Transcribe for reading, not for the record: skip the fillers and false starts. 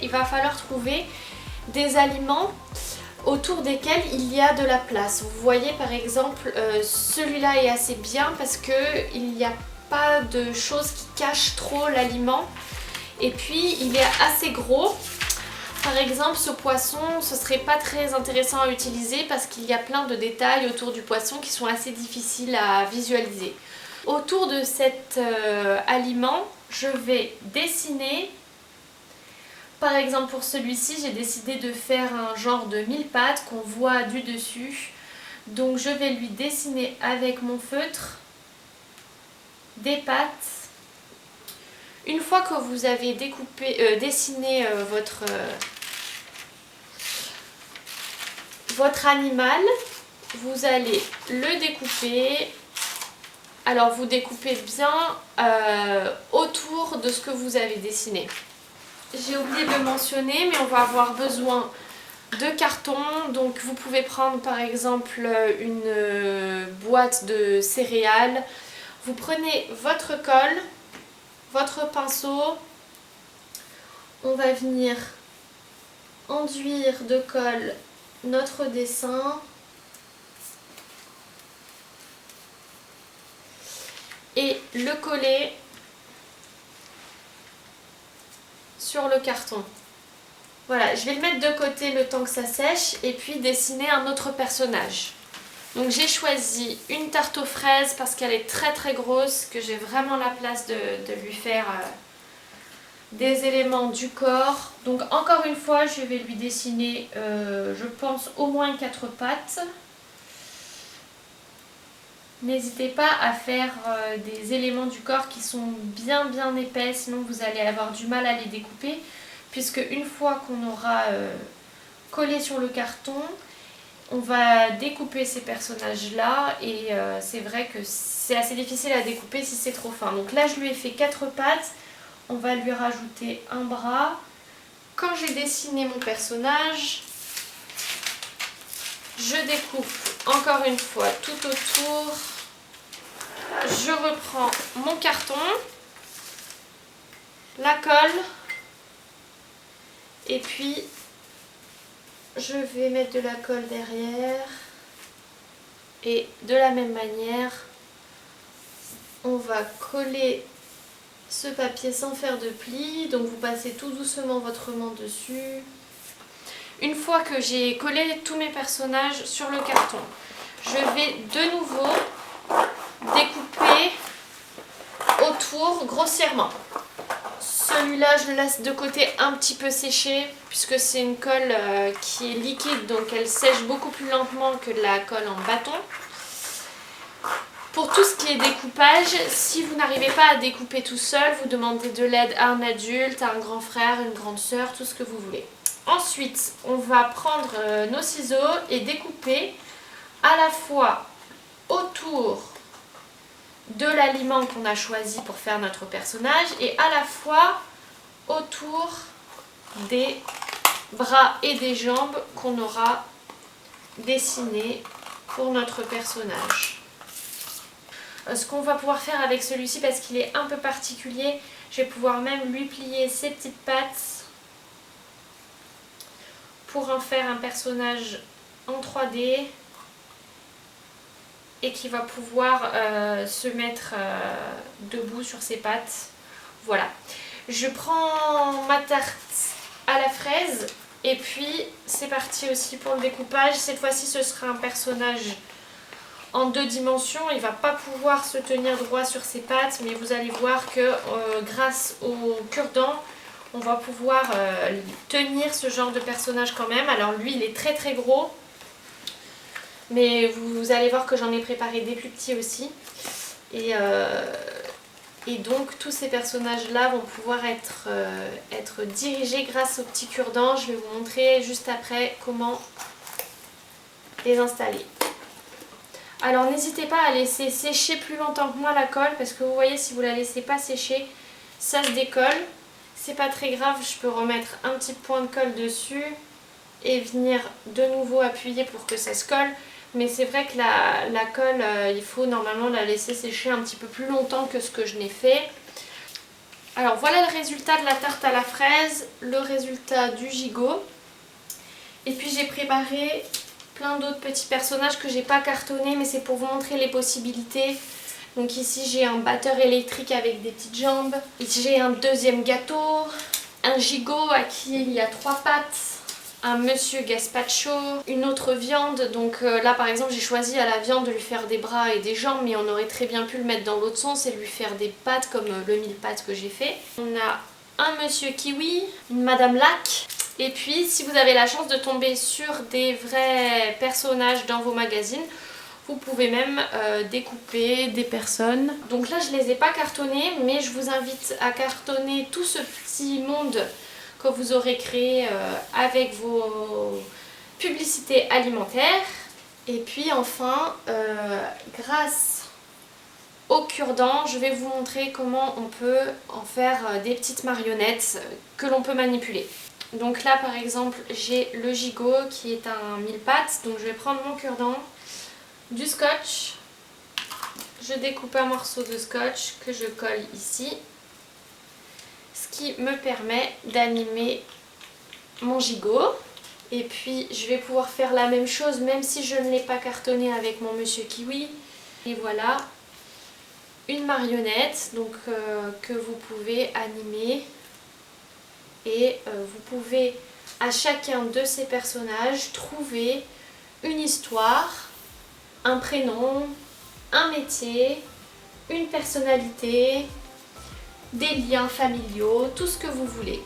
Il va falloir trouver des aliments autour desquels il y a de la place. Vous voyez par exemple celui-là est assez bien parce qu'il n'y a pas de choses qui cachent trop l'aliment et puis il est assez gros. Par exemple ce poisson, ce serait pas très intéressant à utiliser parce qu'il y a plein de détails autour du poisson qui sont assez difficiles à visualiser. Autour de cet aliment, je vais dessiner. Par exemple pour celui-ci, j'ai décidé de faire un genre de mille-pattes qu'on voit du dessus. Donc je vais lui dessiner avec mon feutre des pattes. Une fois que vous avez dessiné votre animal, vous allez le découper. Alors vous découpez bien autour de ce que vous avez dessiné. J'ai oublié de le mentionner, mais on va avoir besoin de carton. Donc vous pouvez prendre par exemple une boîte de céréales. Vous prenez votre colle, votre pinceau. On va venir enduire de colle notre dessin. Et le coller sur le carton. Voilà, je vais le mettre de côté le temps que ça sèche et puis dessiner un autre personnage. Donc j'ai choisi une tarte aux fraises parce qu'elle est très très grosse, que j'ai vraiment la place de lui faire des éléments du corps. Donc encore une fois, je vais lui dessiner, je pense, au moins 4 pattes. N'hésitez pas à faire des éléments du corps qui sont bien épais, sinon vous allez avoir du mal à les découper, puisque une fois qu'on aura collé sur le carton, on va découper ces personnages là et c'est vrai que c'est assez difficile à découper si c'est trop fin. Donc là je lui ai fait 4 pattes, on va lui rajouter un bras. Quand j'ai dessiné mon personnage, je découpe encore une fois tout autour. Je reprends mon carton, la colle et puis je vais mettre de la colle derrière et de la même manière on va coller ce papier sans faire de plis. Donc vous passez tout doucement votre main dessus. Une fois que j'ai collé tous mes personnages sur le carton, je vais de nouveau découper autour grossièrement. Celui-là je le laisse de côté un petit peu sécher puisque c'est une colle qui est liquide, donc elle sèche beaucoup plus lentement que la colle en bâton. Pour tout ce qui est découpage, si vous n'arrivez pas à découper tout seul, vous demandez de l'aide à un adulte, à un grand frère, une grande sœur, tout ce que vous voulez. Ensuite, on va prendre nos ciseaux et découper à la fois autour de l'aliment qu'on a choisi pour faire notre personnage et à la fois autour des bras et des jambes qu'on aura dessinés pour notre personnage. Ce qu'on va pouvoir faire avec celui-ci, parce qu'il est un peu particulier, je vais pouvoir même lui plier ses petites pattes pour en faire un personnage en 3D et qui va pouvoir se mettre debout sur ses pattes. Voilà. Je prends ma tarte à la fraise et puis c'est parti aussi pour le découpage. Cette fois-ci ce sera un personnage en 2 dimensions. Il ne va pas pouvoir se tenir droit sur ses pattes, mais vous allez voir que grâce au cure-dent, on va pouvoir tenir ce genre de personnage quand même. Alors lui il est très très gros, mais vous allez voir que j'en ai préparé des plus petits aussi. Et donc tous ces personnages là vont pouvoir être dirigés grâce au petit cure-dent. Je vais vous montrer juste après comment les installer. Alors n'hésitez pas à laisser sécher plus longtemps que moi la colle, parce que vous voyez, si vous la laissez pas sécher, ça se décolle. C'est pas très grave, je peux remettre un petit point de colle dessus et venir de nouveau appuyer pour que ça se colle. Mais c'est vrai que la colle, il faut normalement la laisser sécher un petit peu plus longtemps que ce que je n'ai fait. Alors voilà le résultat de la tarte à la fraise, le résultat du gigot. Et puis j'ai préparé plein d'autres petits personnages que j'ai pas cartonnés, mais c'est pour vous montrer les possibilités. Donc ici j'ai un batteur électrique avec des petites jambes. Ici j'ai un deuxième gâteau, un gigot à qui il y a 3 pattes, un monsieur gazpacho, une autre viande. Donc là par exemple j'ai choisi à la viande de lui faire des bras et des jambes, mais on aurait très bien pu le mettre dans l'autre sens et lui faire des pattes comme le mille pattes que j'ai fait. On a un monsieur kiwi, une madame lac. Et puis si vous avez la chance de tomber sur des vrais personnages dans vos magazines, vous pouvez même découper des personnes. Donc là je ne les ai pas cartonnés, mais je vous invite à cartonner tout ce petit monde que vous aurez créé avec vos publicités alimentaires. Et puis enfin, grâce au cure-dent, je vais vous montrer comment on peut en faire des petites marionnettes que l'on peut manipuler. Donc là par exemple j'ai le gigot qui est un mille pattes, donc je vais prendre mon cure-dent, du scotch, je découpe un morceau de scotch que je colle ici, ce qui me permet d'animer mon gigot. Et puis je vais pouvoir faire la même chose même si je ne l'ai pas cartonné avec mon monsieur kiwi. Et voilà une marionnette donc, que vous pouvez animer. Et vous pouvez à chacun de ces personnages trouver une histoire, un prénom, un métier, une personnalité, des liens familiaux, tout ce que vous voulez.